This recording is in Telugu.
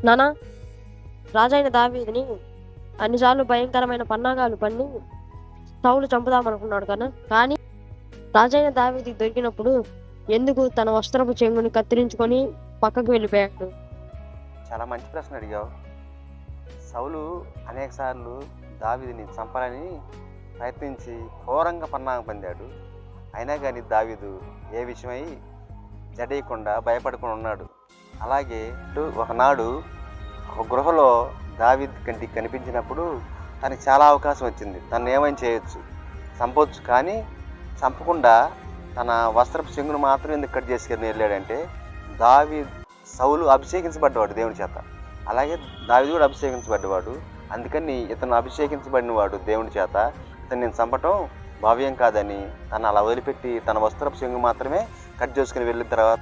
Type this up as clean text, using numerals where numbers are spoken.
నానా, రాజైన దావీదుని అన్నిసార్లు భయంకరమైన పన్నాగాలు పన్ని సౌలు చంపుదామనుకున్నాడు కదా. కానీ రాజైన దావీదుకి దొరికినప్పుడు ఎందుకు తన వస్త్రపు చెంగుని కత్తిరించుకొని పక్కకు వెళ్ళిపోయాడు? చాలా మంచి ప్రశ్న అడిగావు. సౌలు అనేక సార్లు దావీదుని చంపాలని ప్రయత్నించి ఘోరంగా పన్నాగం పొందాడు. అయినా కానీ దావీదు ఏ విషయమై జడేయకుండా భయపడకుండా ఉన్నాడు. అలాగే ఒకనాడు ఒక గృహలో దావీదు కంటికి కనిపించినప్పుడు తనకి చాలా అవకాశం వచ్చింది. తను ఏమైనా చేయొచ్చు, చంపొచ్చు. కానీ చంపకుండా తన వస్త్రపు చెంగును మాత్రం ఎందుకు కట్ చేసుకుని వెళ్ళాడంటే, సౌలు అభిషేకించబడ్డవాడు దేవుని చేత. అలాగే దావీదు కూడా అభిషేకించబడ్డవాడు. అందుకని ఇతను అభిషేకించబడినవాడు దేవుని చేత. ఇతను నేను చంపటం భావ్యం కాదని తను అలా వదిలిపెట్టి తన వస్త్రపు చెంగు మాత్రమే కట్ చేసుకుని వెళ్ళిన తర్వాత